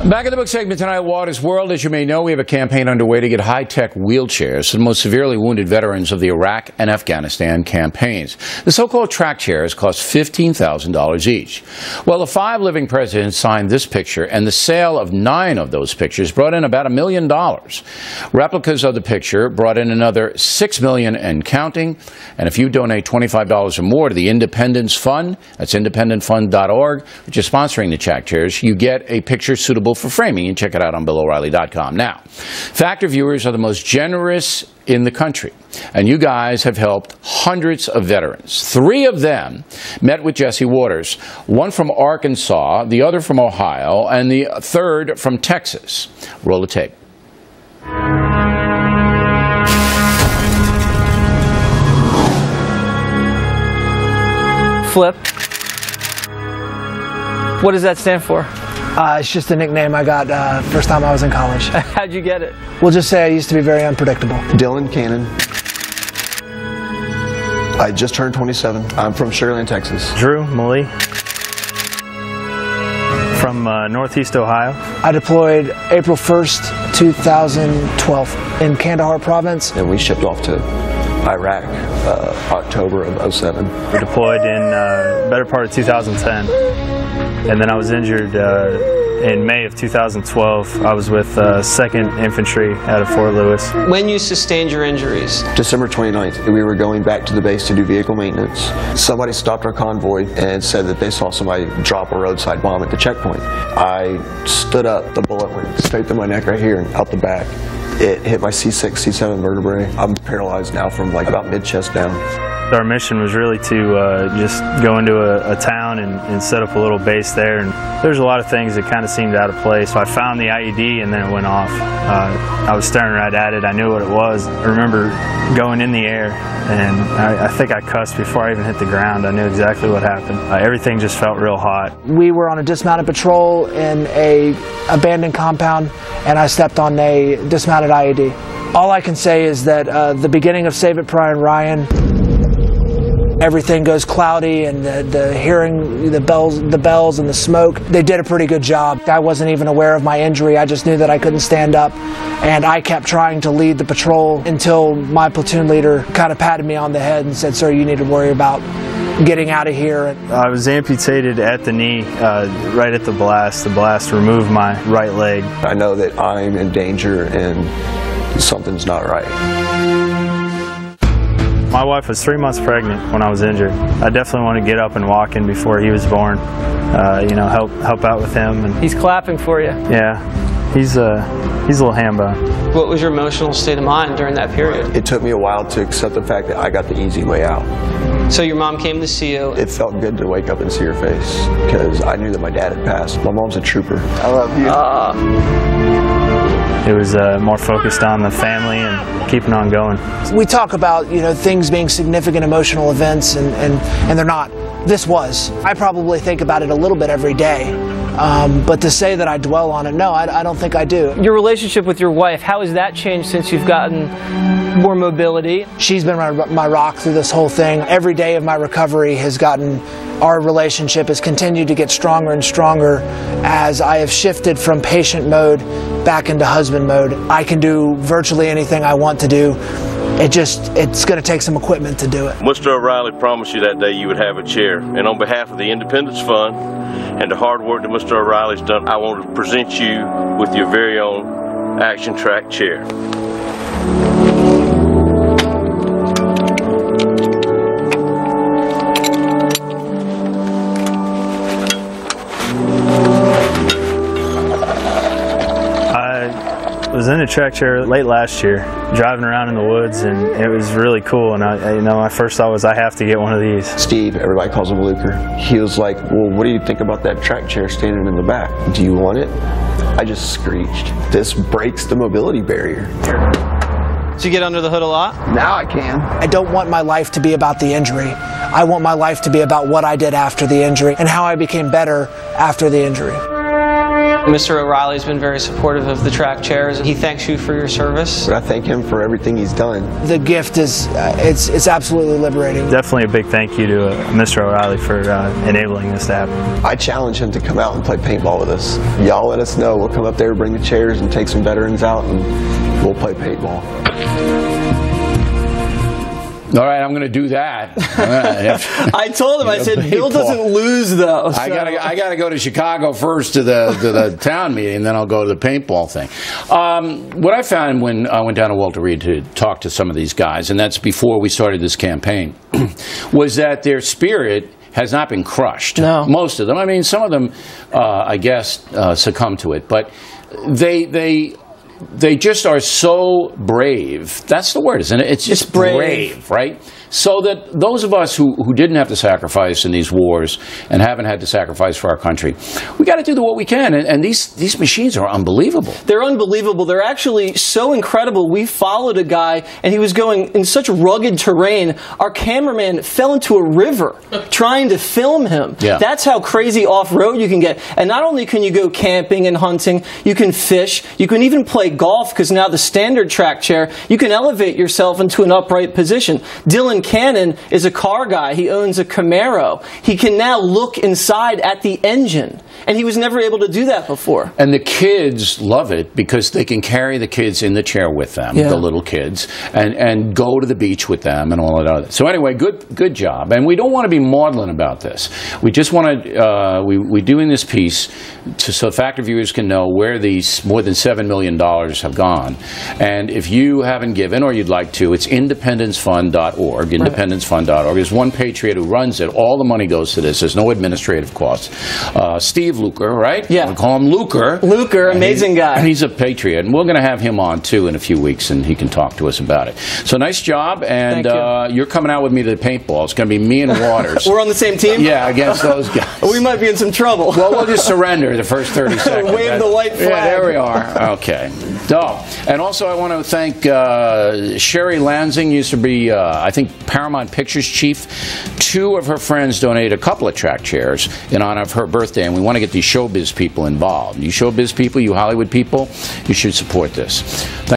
Back in the book segment tonight, Waters World. As you may know, we have a campaign underway to get high-tech wheelchairs to the most severely wounded veterans of the Iraq and Afghanistan campaigns. The so-called track chairs cost $15,000 each. Well, the 5 living presidents signed this picture, and the sale of 9 of those pictures brought in about $1 million. Replicas of the picture brought in another $6 million and counting. And if you donate $25 or more to the Independence Fund, that's independentfund.org, which is sponsoring the track chairs, you get a picture suitable for framing. You can check it out on BillO'Reilly.com. Now, Factor viewers are the most generous in the country, and you guys have helped hundreds of veterans. 3 of them met with Jesse Waters, one from Arkansas, the other from Ohio, and the third from Texas. Roll the tape. Flip. What does that stand for? It's just a nickname I got first time I was in college. How'd you get it? We'll just say I used to be very unpredictable. Dylan Cannon. I just turned 27. I'm from Sugar Land, Texas. Drew Malee from Northeast Ohio. I deployed April 1st, 2012 in Kandahar province. And we shipped off to Iraq October of 07. We deployed in better part of 2010. And then I was injured in May of 2012. I was with 2nd Infantry out of Fort Lewis. When you sustained your injuries? December 29th, we were going back to the base to do vehicle maintenance. Somebody stopped our convoy and said that they saw somebody drop a roadside bomb at the checkpoint. I stood up, the bullet went straight through my neck right here and out the back. It hit my C6, C7 vertebrae. I'm paralyzed now from like about mid-chest down. Our mission was really to just go into a town and set up a little base there. And there's a lot of things that kind of seemed out of place. So I found the IED and then it went off. I was staring right at it. I knew what it was. I remember going in the air and I think I cussed before I even hit the ground. I knew exactly what happened. Everything just felt real hot. We were on a dismounted patrol in a abandoned compound and I stepped on a dismounted IED. All I can say is that the beginning of Save It Brian Ryan, everything goes cloudy and the hearing the bells and the smoke. They did a pretty good job. I wasn't even aware of my injury. I just knew that I couldn't stand up, and I kept trying to lead the patrol until my platoon leader kind of patted me on the head and said, "Sir, you need to worry about getting out of here." I was amputated at the knee right at the blast. The blast removed my right leg. I know that I'm in danger and something's not right. My wife was 3 months pregnant when I was injured. I definitely wanted to get up and walk in before he was born. You know, help out with him. And he's clapping for you. Yeah, he's a little ham-bone. What was your emotional state of mind during that period? It took me a while to accept the fact that I got the easy way out. So your mom came to see you. It felt good to wake up and see her face because I knew that my dad had passed. My mom's a trooper. I love you. It was more focused on the family and keeping on going. We talk about, you know, things being significant emotional events, and they're not. This was. I probably think about it a little bit every day, but to say that I dwell on it, no, I don't think I do. Your relationship with your wife, how has that changed since you've gotten more mobility? She's been my rock through this whole thing. Every day of my recovery has gotten, our relationship has continued to get stronger and stronger as I have shifted from patient mode back into husband mode. I can do virtually anything I want to do. It's going to take some equipment to do it. Mr. O'Reilly promised you that day you would have a chair, and on behalf of the Independence Fund and the hard work that Mr. O'Reilly's done, I want to present you with your very own Action Track chair. I was in a track chair late last year, driving around in the woods, and it was really cool. And you know, my first thought was I have to get one of these. Steve, everybody calls him Luker. He was like, "Well, what do you think about that track chair standing in the back? Do you want it?" I just screeched. This breaks the mobility barrier. Do you get under the hood a lot? Now I can. I don't want my life to be about the injury. I want my life to be about what I did after the injury and how I became better after the injury. Mr. O'Reilly's been very supportive of the track chairs. He thanks you for your service. But I thank him for everything he's done. The gift is, it's absolutely liberating. Definitely a big thank you to Mr. O'Reilly for enabling this to happen. I challenge him to come out and play paintball with us. Y'all let us know. We'll come up there, bring the chairs, and take some veterans out, and we'll play paintball. All right, I'm going to do that. I told him, I said, Bill doesn't lose, though. So. I gotta go to Chicago first to the town meeting, and then I'll go to the paintball thing. What I found when I went down to Walter Reed to talk to some of these guys, and that's before we started this campaign, was that their spirit has not been crushed. No. Most of them. I mean, some of them, I guess, succumb to it, but they just are so brave. That's the word, isn't it? It's just brave, right? So that those of us who didn't have to sacrifice in these wars and haven't had to sacrifice for our country, we got to do what we can. And these machines are unbelievable. They're unbelievable. They're actually so incredible. We followed a guy, and he was going in such rugged terrain. Our cameraman fell into a river trying to film him. Yeah. That's how crazy off-road you can get. And not only can you go camping and hunting, you can fish, you can even play golf, because now the standard track chair, you can elevate yourself into an upright position. Dylan Cannon is a car guy. He owns a Camaro. He can now look inside at the engine, and he was never able to do that before. And the kids love it because they can carry the kids in the chair with them, the little kids, and go to the beach with them and all that other. So anyway, good job. And we don't want to be maudlin about this. We just want to, we're doing this piece so Factor viewers can know where these more than $7 million have gone. And if you haven't given or you'd like to, it's independencefund.org. Independencefund.org. There's one patriot who runs it. All the money goes to this. There's no administrative costs. Steve Luker, right? Yeah. We call him Luker. Luker, amazing guy. He's a patriot. And we're going to have him on, too, in a few weeks, and he can talk to us about it. So nice job. And you're coming out with me to the paintball. It's going to be me and Waters. We're on the same team? Yeah, against those guys. We might be in some trouble. Well, we'll just surrender the first 30 seconds. Wave the white flag. Yeah, there we are. Okay. And also I want to thank Sherry Lansing, used to be, I think, Paramount Pictures chief. 2 of her friends donated a couple of track chairs in honor of her birthday, and we want to get these showbiz people involved. You showbiz people, you Hollywood people, you should support this.